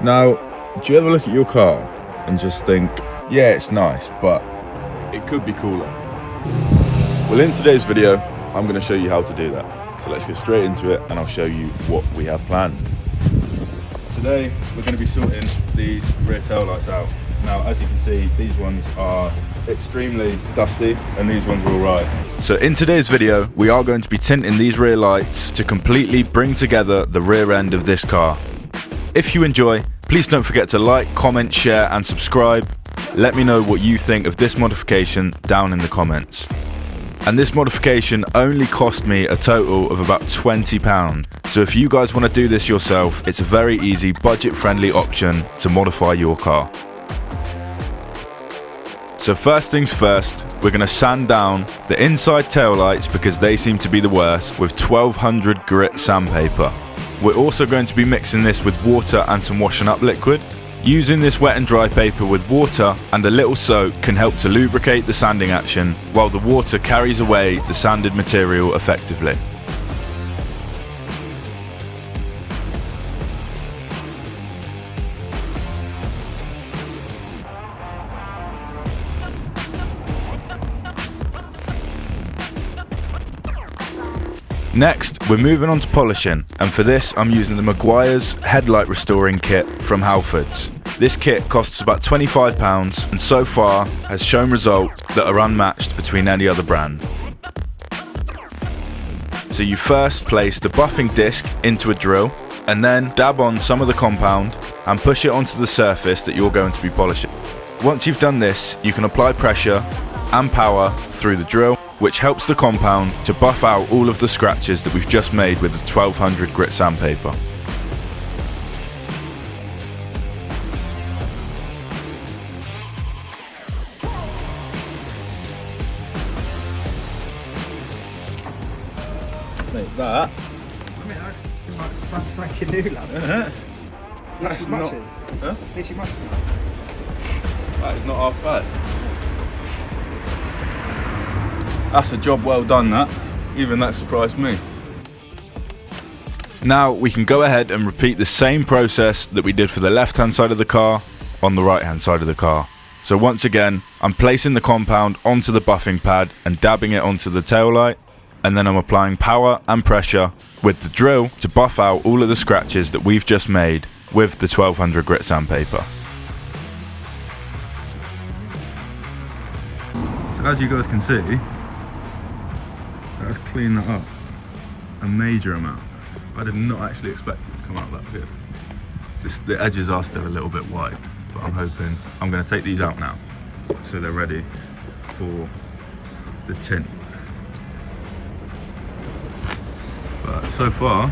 Now, do you ever look at your car and just think, yeah, it's nice, but it could be cooler? Well, in today's video, I'm going to show you how to do that. So let's get straight into it and I'll show you what we have planned. Today, we're going to be sorting these rear tail lights out. Now, as you can see, these ones are extremely dusty and these ones are all right. So in today's video, we are going to be tinting these rear lights to completely bring together the rear end of this car. If you enjoy, please don't forget to like, comment, share and subscribe. Let me know what you think of this modification down in the comments. And this modification only cost me a total of about £20. So if you guys want to do this yourself, it's a very easy, budget-friendly option to modify your car. So first things first, we're going to sand down the inside taillights because they seem to be the worst with 1200 grit sandpaper. We're also going to be mixing this with water and some washing up liquid. Using this wet and dry paper with water and a little soak can help to lubricate the sanding action while the water carries away the sanded material effectively. Next, we're moving on to polishing, and for this I'm using the Meguiar's headlight restoring kit from Halfords. This kit costs about £25 and so far has shown results that are unmatched between any other brand. So you first place the buffing disc into a drill and then dab on some of the compound and push it onto the surface that you're going to be polishing. Once you've done this, you can apply pressure and power through the drill, which helps the compound to buff out all of the scratches that we've just made with the 1200 grit sandpaper. Like that. I mean, that's brand spanking new, lad. That's Literally not, matches. huh? Literally matches. That is not half bad. That's a job well done, that. Even that surprised me. Now we can go ahead and repeat the same process that we did for the left hand side of the car on the right hand side of the car. So once again, I'm placing the compound onto the buffing pad and dabbing it onto the tail light, and then I'm applying power and pressure with the drill to buff out all of the scratches that we've just made with the 1200 grit sandpaper. So as you guys can see, let's clean that up a major amount. I did not actually expect it to come out that good. The edges are still a little bit white, but I'm going to take these out now so they're ready for the tint. But so far,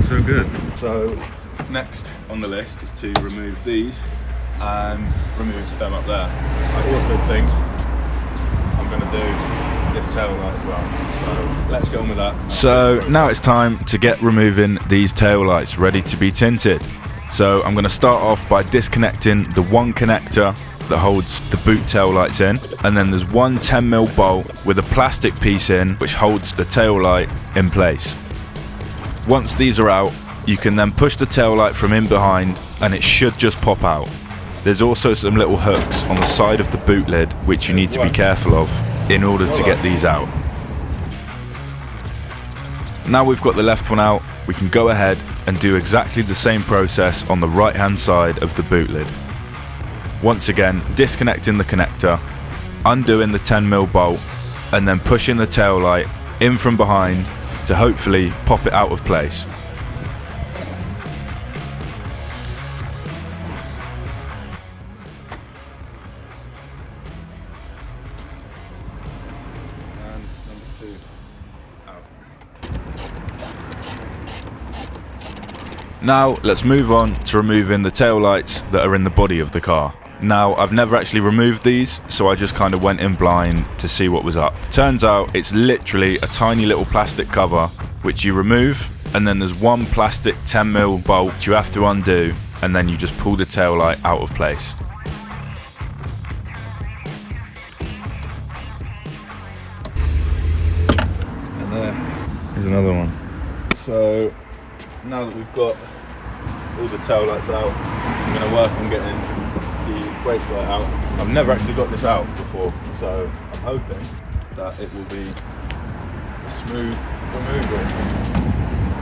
so good. So next on the list is to remove these and remove them up there. I also think I'm going to do this tail light as well, so let's go on with that. So now it's time to get removing these tail lights ready to be tinted. So I'm going to start off by disconnecting the one connector that holds the boot tail lights in, and then there's one 10mm bolt with a plastic piece in which holds the tail light in place. Once these are out, you can then push the tail light from in behind and it should just pop out. There's also some little hooks on the side of the boot lid which you need to be careful of in order to get these out. Now we've got the left one out, we can go ahead and do exactly the same process on the right hand side of the boot lid. Once again, disconnecting the connector, undoing the 10mm bolt and then pushing the tail light in from behind to hopefully pop it out of place. Now let's move on to removing the tail lights that are in the body of the car. Now I've never actually removed these, so I just kind of went in blind to see what was up. Turns out it's literally a tiny little plastic cover which you remove, and then there's one plastic 10mm bolt you have to undo, and then you just pull the tail light out of place. And there is another one. So now that we've got all the tail lights out. I'm going to work on getting the brake light out. I've never actually got this out before, so I'm hoping that it will be a smooth removal.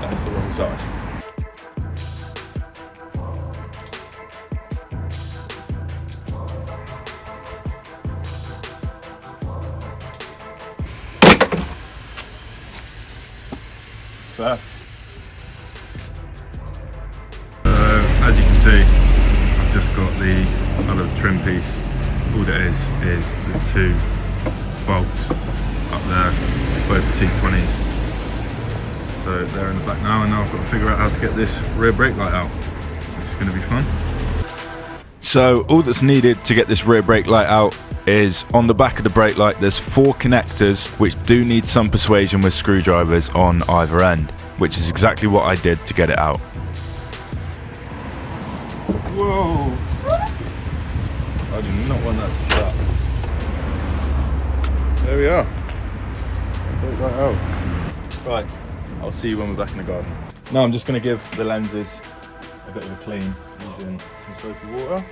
That's the wrong size. Fair. As you can see, I've just got the other trim piece. All it is there's two bolts up there, both the T20s. So they're in the back now, and now I've got to figure out how to get this rear brake light out. It's going to be fun. So all that's needed to get this rear brake light out is on the back of the brake light there's 4 connectors which do need some persuasion with screwdrivers on either end, which is exactly what I did to get it out. Whoa! I do not want that to shut. There we are. Brake light out. Right, I'll see you when we're back in the garden. Now I'm just going to give the lenses a bit of a clean using some soapy water.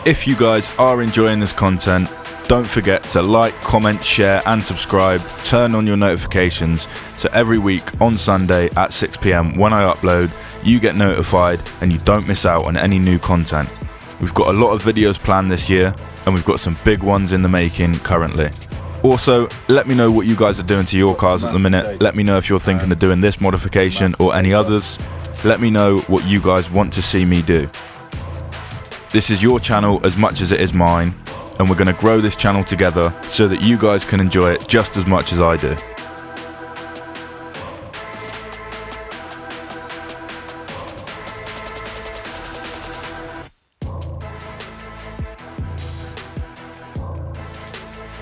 If you guys are enjoying this content, don't forget to like, comment, share and subscribe. Turn on your notifications so every week on Sunday at 6 PM when I upload, you get notified and you don't miss out on any new content. We've got a lot of videos planned this year and we've got some big ones in the making currently. Also, let me know what you guys are doing to your cars at the minute. Let me know if you're thinking of doing this modification or any others. Let me know what you guys want to see me do. This is your channel as much as it is mine, and we're going to grow this channel together so that you guys can enjoy it just as much as I do.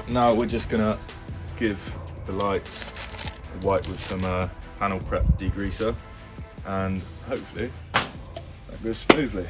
Now we're just going to give the lights a wipe with some panel prep degreaser, and hopefully that goes smoothly.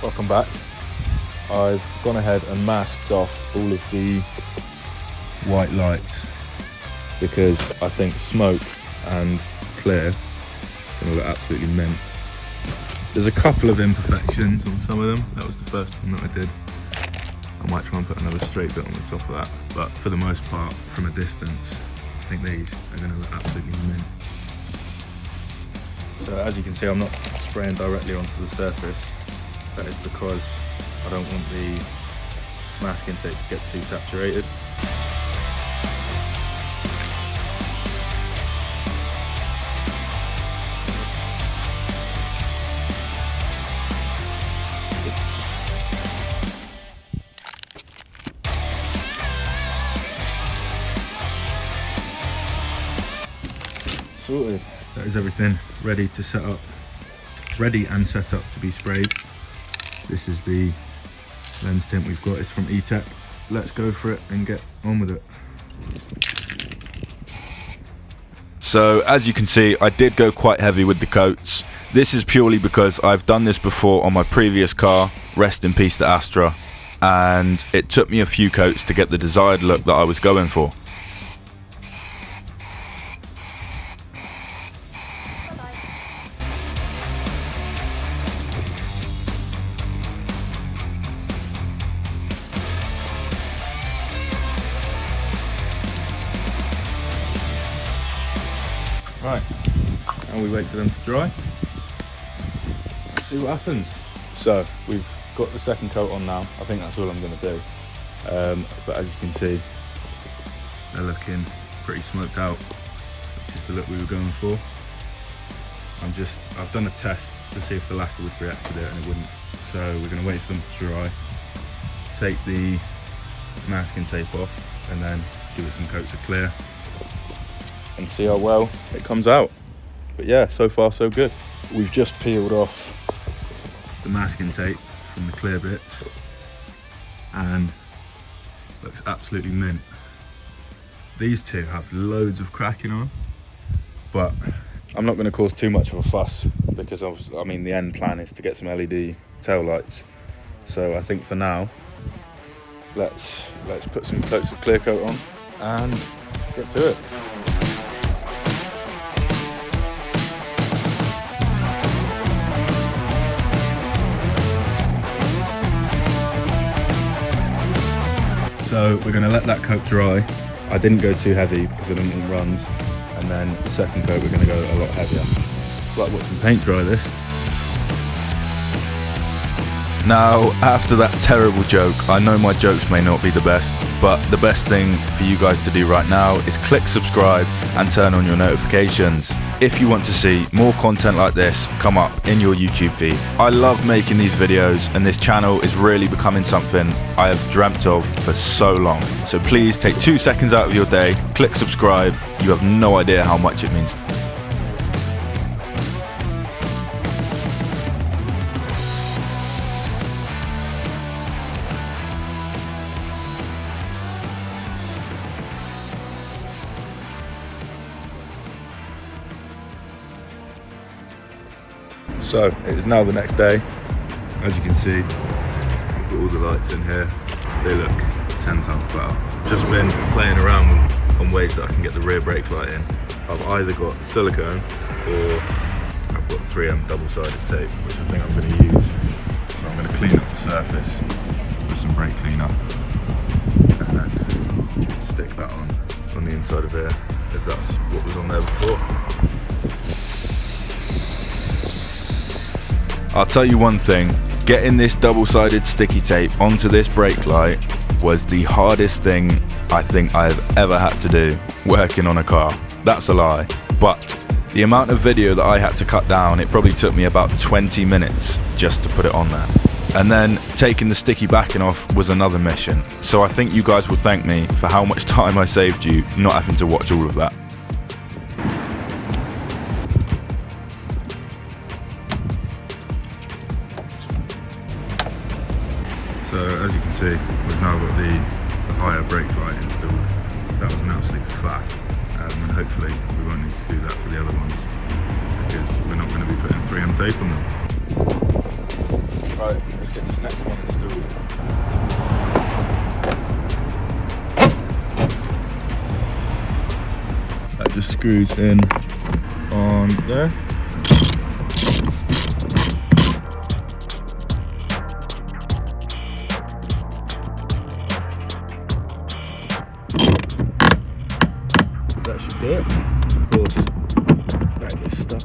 Welcome back. I've gone ahead and masked off all of the white lights because I think smoke and clear is going to look absolutely mint. There's a couple of imperfections on some of them. That was the first one that I did. I might try and put another straight bit on the top of that, but for the most part, from a distance, I think these are going to look absolutely mint. So as you can see, I'm not spraying directly onto the surface. That is because I don't want the masking tape to get too saturated. Sorted. That is everything ready to set up, ready and set up to be sprayed. This is the lens tint we've got. It's from E-Tech. Let's go for it and get on with it. So as you can see, I did go quite heavy with the coats. This is purely because I've done this before on my previous car, rest in peace the Astra, and it took me a few coats to get the desired look that I was going for. Right, and we wait for them to dry. Let's see what happens. So we've got the second coat on now. I think that's all I'm going to do. But as you can see, they're looking pretty smoked out, which is the look we were going for. I've done a test to see if the lacquer would react with it, and it wouldn't. So we're going to wait for them to dry, take the masking tape off, and then give it some coats of clear, and see how well it comes out. But yeah, so far so good. we've just peeled off the masking tape from the clear bits and looks absolutely mint. These two have loads of cracking on, but I'm not going to cause too much of a fuss because I mean the end plan is to get some LED tail lights. So I think for now, let's put some coats of clear coat on and get to it. So we're going to let that coat dry. I didn't go too heavy because I didn't want runs. And then the second coat we're going to go a lot heavier. It's like watching paint dry this. Now, after that terrible joke, I know my jokes may not be the best, but the best thing for you guys to do right now is click subscribe and turn on your notifications if you want to see more content like this come up in your YouTube feed. I love making these videos and this channel is really becoming something I have dreamt of for so long. So please take 2 seconds out of your day, click subscribe. You have no idea how much it means. So it is now the next day. As you can see, we've got all the lights in here. They look 10 times better. Just been playing around on ways that I can get the rear brake light in. I've either got silicone or I've got 3M double-sided tape, which I think I'm going to use. So I'm going to clean up the surface with some brake cleaner and then stick that on the inside of here, as that's what was on there before. I'll tell you one thing, getting this double-sided sticky tape onto this brake light was the hardest thing I think I've ever had to do working on a car. That's a lie. But the amount of video that I had to cut down, it probably took me about 20 minutes just to put it on there. And then taking the sticky backing off was another mission. So I think you guys will thank me for how much time I saved you not having to watch all of that. So as you can see, we've now got the higher brake light installed. That was an absolute faff, and hopefully we won't need to do that for the other ones because we're not going to be putting 3M tape on them. Right, let's get this next one installed. That just screws in on there. That should do it. Of course, that gets stuck.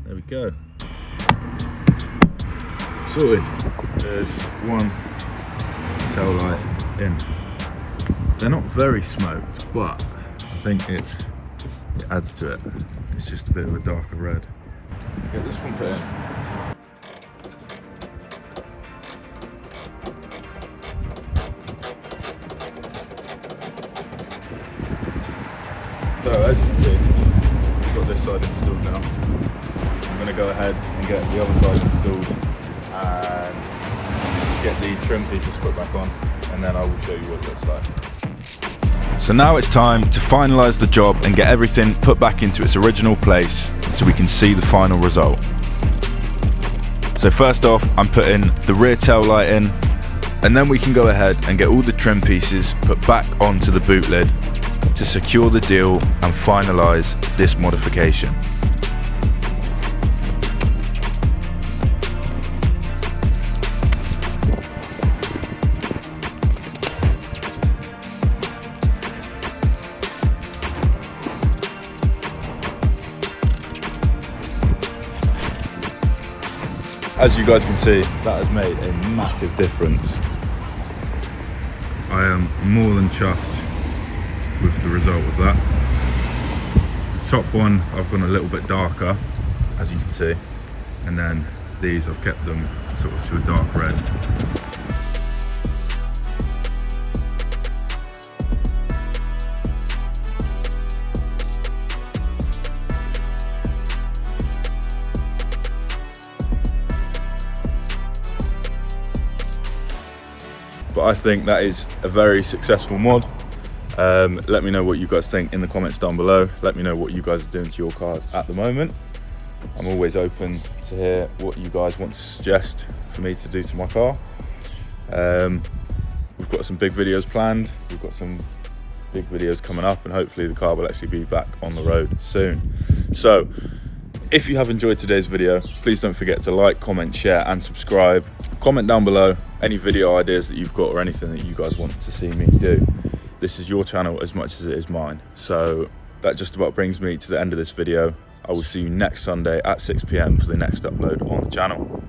There we go. Sorted. There's one tail light in. They're not very smoked, but I think it adds to it. It's just a bit of a darker red. Get this one put in. So as you can see, we've got this side installed now. I'm going to go ahead and get the other side installed and get the trim pieces put back on, and then I will show you what it looks like. So now it's time to finalise the job and get everything put back into its original place so we can see the final result. So first off, I'm putting the rear tail light in, and then we can go ahead and get all the trim pieces put back onto the boot lid to secure the deal and finalise this modification. As you guys can see, that has made a massive difference. I am more than chuffed with the result of that. The top one I've gone a little bit darker, as you can see, and then these I've kept them sort of to a dark red. but I think that is a very successful mod. Let me know what you guys think in the comments down below. Let me know what you guys are doing to your cars at the moment. I'm always open to hear what you guys want to suggest for me to do to my car. We've got some big videos planned. We've got some big videos coming up, and hopefully the car will actually be back on the road soon. So if you have enjoyed today's video, please don't forget to like, comment, share and subscribe. Comment down below any video ideas that you've got or anything that you guys want to see me do. This is your channel as much as it is mine. So that just about brings me to the end of this video. I will see you next Sunday at 6 PM for the next upload on the channel.